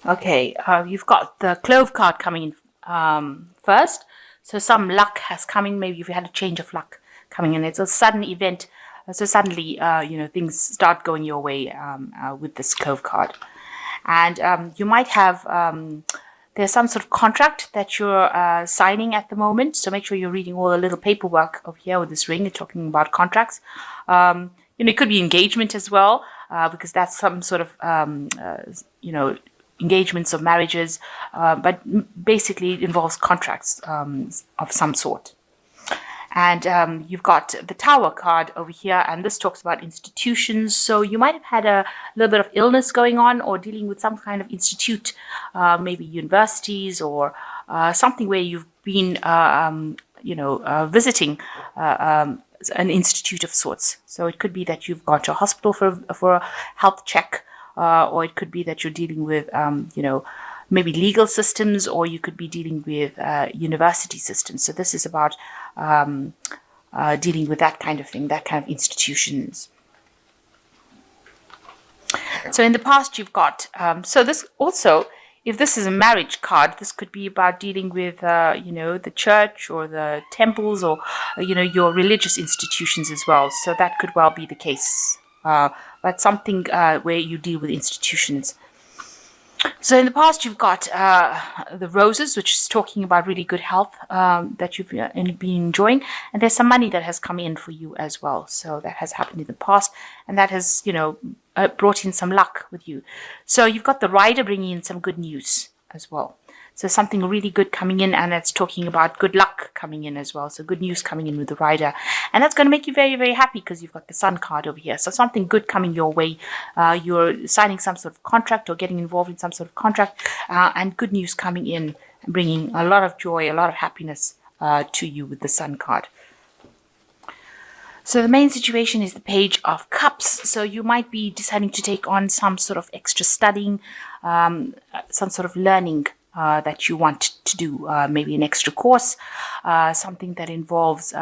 Okay, you've got the Clove card coming in first. So some luck has come in. Maybe you've had a change of luck coming in. It's a sudden event. So suddenly, things start going your way with this Clove card. And you might have, there's some sort of contract that you're signing at the moment. So make sure you're reading all the little paperwork over here with this ring. You're talking about contracts. It could be engagement as well, because that's some sort of, engagements or marriages, but basically it involves contracts of some sort. And you've got the Tower card over here, and this talks about institutions. So you might have had a little bit of illness going on or dealing with some kind of institute, maybe universities or something where you've been, visiting an institute of sorts. So it could be that you've gone to a hospital for a health check, or it could be that you're dealing with, maybe legal systems, or you could be dealing with university systems. So this is about dealing with that kind of thing, that kind of institutions. So in the past, you've got, so this also, if this is a marriage card, this could be about dealing with, the church or the temples or, your religious institutions as well. So that could well be the case. But something where you deal with institutions. So in the past, you've got the roses, which is talking about really good health that you've been enjoying. And there's some money that has come in for you as well. So that has happened in the past. And that has, brought in some luck with you. So you've got the rider bringing in some good news as well. So something really good coming in, and that's talking about good luck coming in as well. So good news coming in with the rider. And that's going to make you very, very happy because you've got the sun card over here. So something good coming your way. You're signing some sort of contract or getting involved in some sort of contract, and good news coming in and bringing a lot of joy, a lot of happiness to you with the sun card. So the main situation is the Page of Cups. So you might be deciding to take on some sort of extra studying, some sort of learning that you want to do, maybe an extra course, something that involves,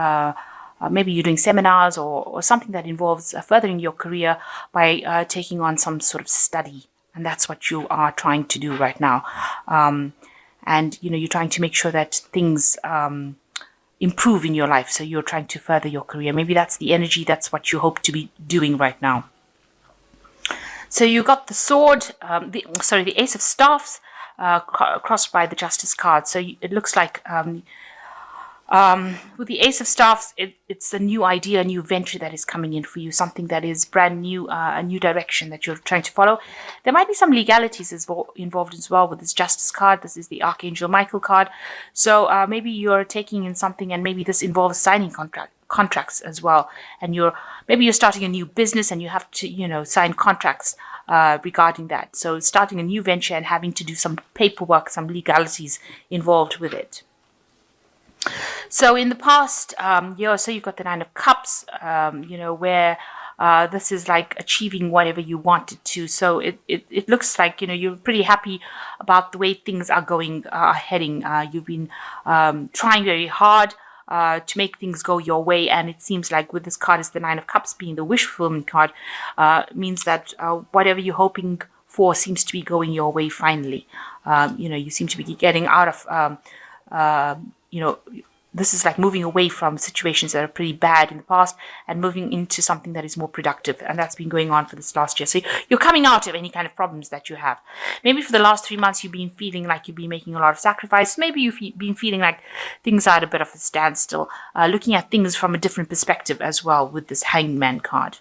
maybe you're doing seminars or something that involves furthering your career by taking on some sort of study. And that's what you are trying to do right now. And, you're trying to make sure that things improve in your life. So you're trying to further your career. Maybe that's the energy. That's what you hope to be doing right now. So you got the sword, the Ace of Staffs, crossed by the Justice card. So it looks like with the Ace of Staffs, it's a new idea, a new venture that is coming in for you, something that is brand new, a new direction that you're trying to follow. There might be some legalities involved as well with this Justice card. This is the Archangel Michael card. So maybe you're taking in something, and maybe this involves signing contracts as well. And maybe you're starting a new business and you have to, sign contracts regarding that. So starting a new venture and having to do some paperwork, some legalities involved with it. So in the past, so you've got the Nine of Cups, where this is like achieving whatever you wanted to. So it looks like, you're pretty happy about the way things are heading. You've been trying very hard to make things go your way, and it seems like with this card, is the Nine of Cups being the wish fulfillment card, means that whatever you're hoping for seems to be going your way finally. You seem to be getting out of, this is like moving away from situations that are pretty bad in the past and moving into something that is more productive. And that's been going on for this last year. So you're coming out of any kind of problems that you have. Maybe for the last 3 months, you've been feeling like you've been making a lot of sacrifice. Maybe you've been feeling like things are at a bit of a standstill, looking at things from a different perspective as well with this Hangman card.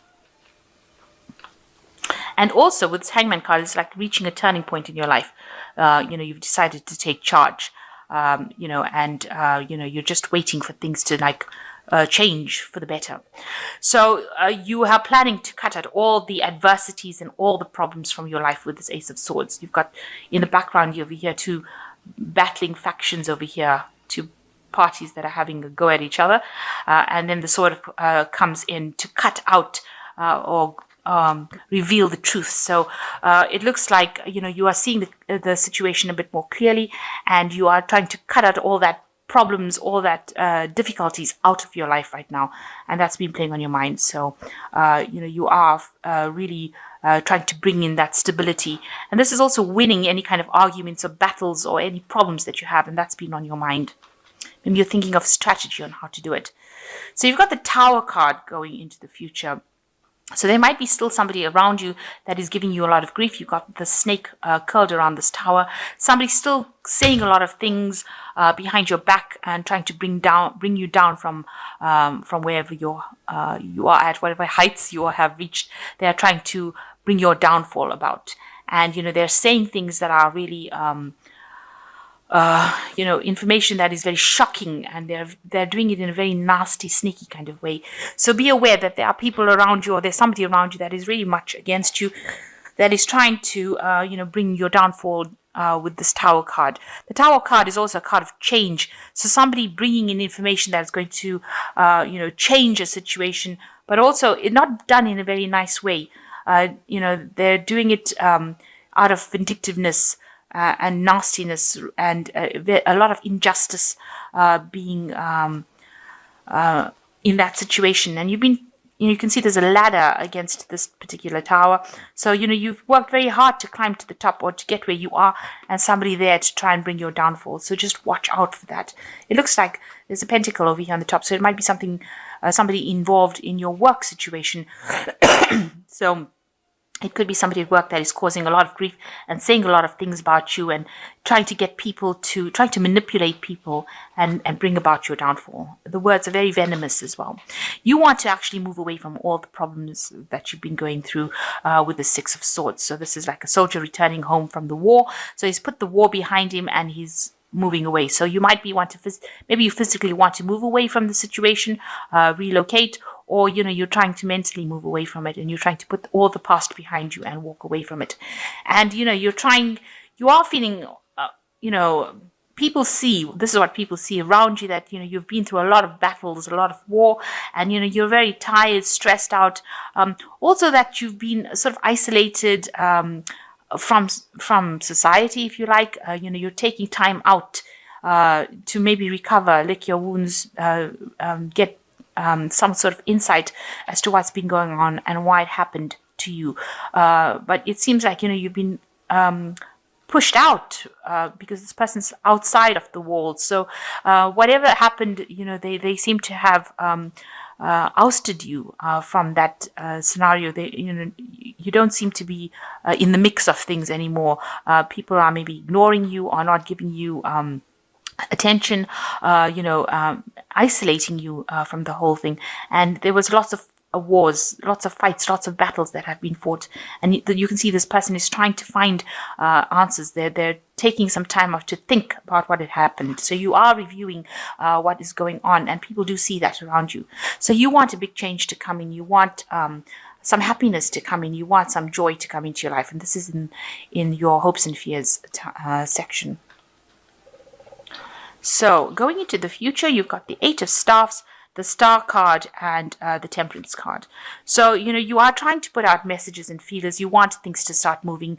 And also with this Hangman card, it's like reaching a turning point in your life. You've decided to take charge. You're just waiting for things to change for the better. So you are planning to cut out all the adversities and all the problems from your life with this Ace of Swords. You've got in the background over here two battling factions over here, two parties that are having a go at each other. And then the sword comes in to cut out or reveal the truth. So it looks like you are seeing the situation a bit more clearly, and you are trying to cut out all that problems, all that difficulties out of your life right now, and that's been playing on your mind. So you are really trying to bring in that stability. And this is also winning any kind of arguments or battles or any problems that you have, and that's been on your mind. Maybe you're thinking of strategy on how to do it. So you've got the Tower card going into the future. So there might be still somebody around you that is giving you a lot of grief. You've got the snake curled around this tower. Somebody's still saying a lot of things behind your back and trying to bring you down from wherever you are at, whatever heights you have reached. They are trying to bring your downfall about. And, they're saying things that are really information that is very shocking, and they're doing it in a very nasty, sneaky kind of way. So be aware that there are people around you, or there's somebody around you that is really much against you, that is trying to, bring your downfall with this Tower card. The Tower card is also a card of change. So somebody bringing in information that's going to, change a situation, but also it's not done in a very nice way. They're doing it out of vindictiveness, and nastiness, and a lot of injustice being in that situation. And you can see there's a ladder against this particular tower. So, you've worked very hard to climb to the top or to get where you are, and somebody there to try and bring your downfall. So just watch out for that. It looks like there's a pentacle over here on the top. So it might be somebody involved in your work situation. So it could be somebody at work that is causing a lot of grief and saying a lot of things about you and trying to manipulate people and bring about your downfall. The words are very venomous as well. You want to actually move away from all the problems that you've been going through with the Six of Swords. So this is like a soldier returning home from the war. So he's put the war behind him and he's moving away. So you might maybe you physically want to move away from the situation, relocate, or you're trying to mentally move away from it, and you're trying to put all the past behind you and walk away from it. And you are feeling people see, this is what people see around you, that you've been through a lot of battles, a lot of war, and you're very tired, stressed out. Also that you've been sort of isolated from society, if you like. You're taking time out to maybe recover, lick your wounds, get some sort of insight as to what's been going on and why it happened to you. But it seems like you've been pushed out because this person's outside of the walls. So whatever happened, they seem to have ousted you from that scenario. You don't seem to be in the mix of things anymore. People are maybe ignoring you or not giving you attention, isolating you from the whole thing. And there was lots of wars, lots of fights, lots of battles that have been fought. And you can see this person is trying to find answers. They're taking some time off to think about what had happened. So you are reviewing what is going on, and people do see that around you. So you want a big change to come in. You want some happiness to come in. You want some joy to come into your life. And this is in your hopes and fears section. So going into the future, you've got the Eight of Staffs, the Star card, and the Temperance card. So, you are trying to put out messages and feelers. You want things to start moving.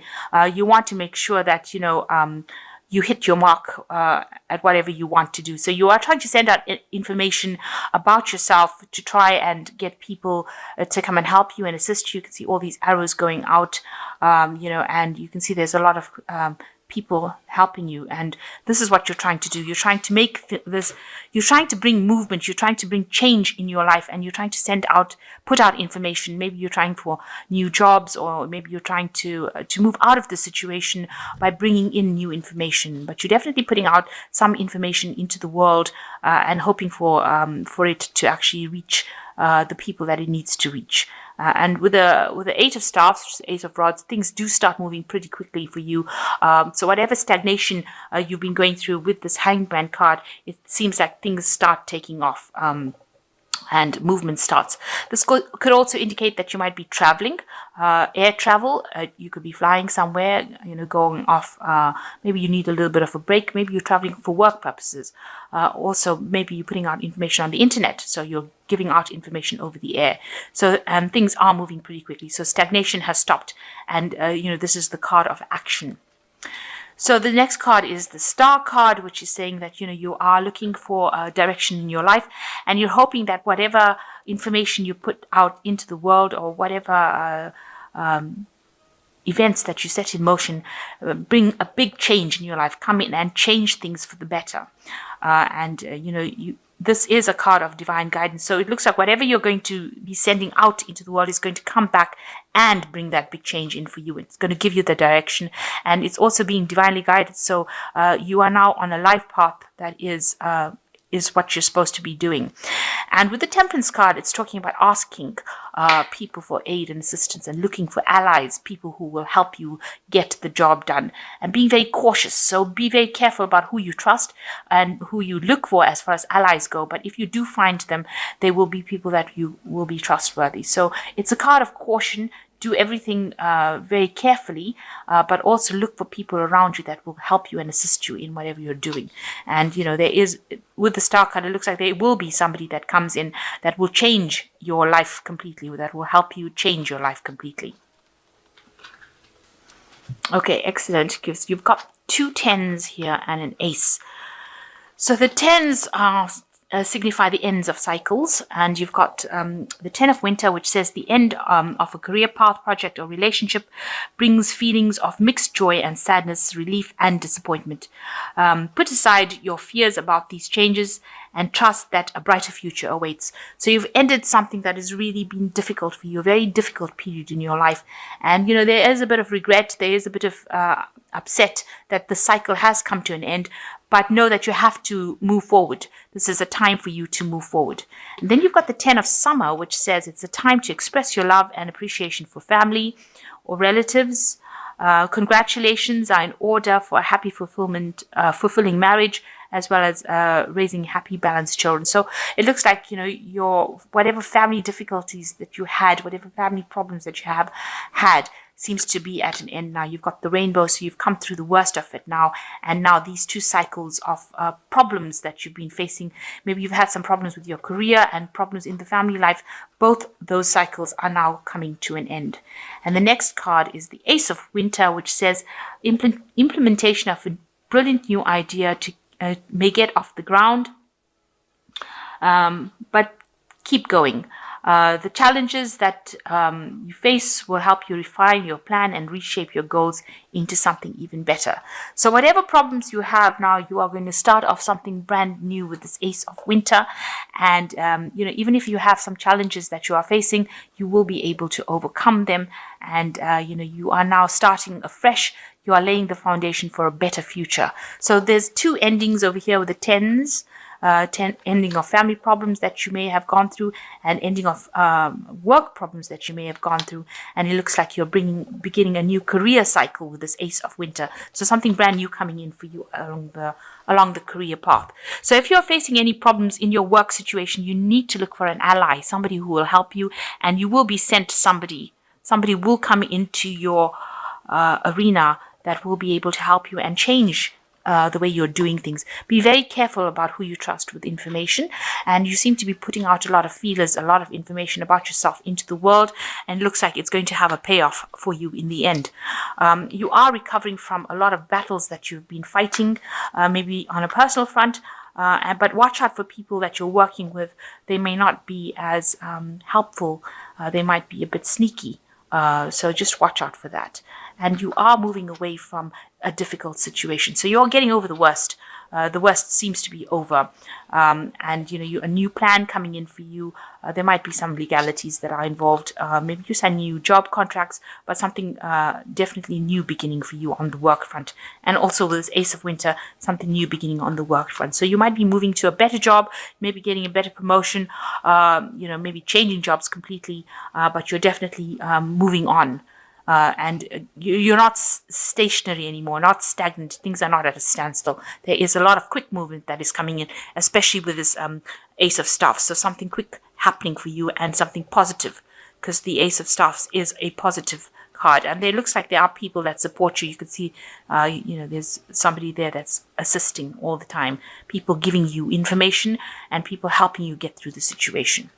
You want to make sure that, you hit your mark at whatever you want to do. So you are trying to send out information about yourself to try and get people to come and help you and assist you. You can see all these arrows going out, and you can see there's a lot of people helping you, and this is what you're trying to do. You're trying to make you're trying to bring movement, you're trying to bring change in your life, and you're trying to put out information. Maybe you're trying for new jobs, or maybe you're trying to move out of the situation by bringing in new information. But you're definitely putting out some information into the world and hoping for it to actually reach the people that it needs to reach. And with the Eight of Staffs, Ace of Rods, things do start moving pretty quickly for you. So whatever stagnation you've been going through with this Hangman card, it seems like things start taking off. And movement starts. This could also indicate that you might be traveling, air travel. You could be flying somewhere, going off. Maybe you need a little bit of a break. Maybe you're traveling for work purposes. Also, maybe you're putting out information on the internet. So you're giving out information over the air. So things are moving pretty quickly. So stagnation has stopped. And, this is the card of action. So the next card is the Star card, which is saying that, you are looking for a direction in your life, and you're hoping that whatever information you put out into the world, or whatever events that you set in motion bring a big change in your life, come in and change things for the better. This is a card of divine guidance. So it looks like whatever you're going to be sending out into the world is going to come back and bring that big change in for you. It's going to give you the direction, and it's also being divinely guided. So you are now on a life path that is what you're supposed to be doing. And with the Temperance card, it's talking about asking people for aid and assistance and looking for allies, people who will help you get the job done, and being very cautious. So be very careful about who you trust and who you look for as far as allies go. But if you do find them, they will be people that you will be trustworthy. So it's a card of caution. Do everything very carefully, but also look for people around you that will help you and assist you in whatever you're doing. And, there is, with the Star card, it looks like there will be somebody that comes in that will change your life completely, that will help you change your life completely. Okay, excellent. You've got 2 10s here and an ace. So the 10s are signify the ends of cycles, and you've got the 10 of Winter, which says the end of a career path, project, or relationship brings feelings of mixed joy and sadness, relief and disappointment. Put aside your fears about these changes and trust that a brighter future awaits. So you've ended something that has really been difficult for you, a very difficult period in your life. And, there is a bit of regret, there is a bit of upset that the cycle has come to an end, but know that you have to move forward. This is a time for you to move forward. And then you've got the 10 of Summer, which says it's a time to express your love and appreciation for family or relatives. Congratulations are in order for a happy fulfilling marriage, as well as raising happy, balanced children. So it looks like, your whatever family difficulties that you had, whatever family problems that you have had, seems to be at an end now. You've got the rainbow, so you've come through the worst of it now. And now these 2 cycles of problems that you've been facing, maybe you've had some problems with your career and problems in the family life, both those cycles are now coming to an end. And the next card is the Ace of Winter, which says implementation of a brilliant new idea may get off the ground, but keep going. The challenges that you face will help you refine your plan and reshape your goals into something even better. So whatever problems you have now, you are going to start off something brand new with this Ace of Winter. And, even if you have some challenges that you are facing, you will be able to overcome them. And, you are now starting afresh. You are laying the foundation for a better future. So there's 2 endings over here with the 10s. Ending of family problems that you may have gone through, and ending of work problems that you may have gone through. And it looks like you're beginning a new career cycle with this Ace of Winter. So something brand new coming in for you along the career path. So if you're facing any problems in your work situation, you need to look for an ally, somebody who will help you, and you will be sent somebody. Somebody will come into your arena that will be able to help you and change the way you're doing things. Be very careful about who you trust with information, and you seem to be putting out a lot of feelers, a lot of information about yourself into the world, and it looks like it's going to have a payoff for you in the end. You are recovering from a lot of battles that you've been fighting, maybe on a personal front, but watch out for people that you're working with. They may not be as helpful. They might be a bit sneaky. So just watch out for that. And you are moving away from a difficult situation. So you're getting over the worst. The worst seems to be over. And, a new plan coming in for you. There might be some legalities that are involved. Maybe you sign new job contracts, but something definitely new beginning for you on the work front. And also with this Ace of Winter, something new beginning on the work front. So you might be moving to a better job, maybe getting a better promotion, maybe changing jobs completely, but you're definitely moving on. And you're not stationary anymore, not stagnant. Things are not at a standstill. There is a lot of quick movement that is coming in, especially with this Ace of Staffs. So something quick happening for you and something positive, because the Ace of Staffs is a positive card. And it looks like there are people that support you. You can see, there's somebody there that's assisting all the time. People giving you information and people helping you get through the situation.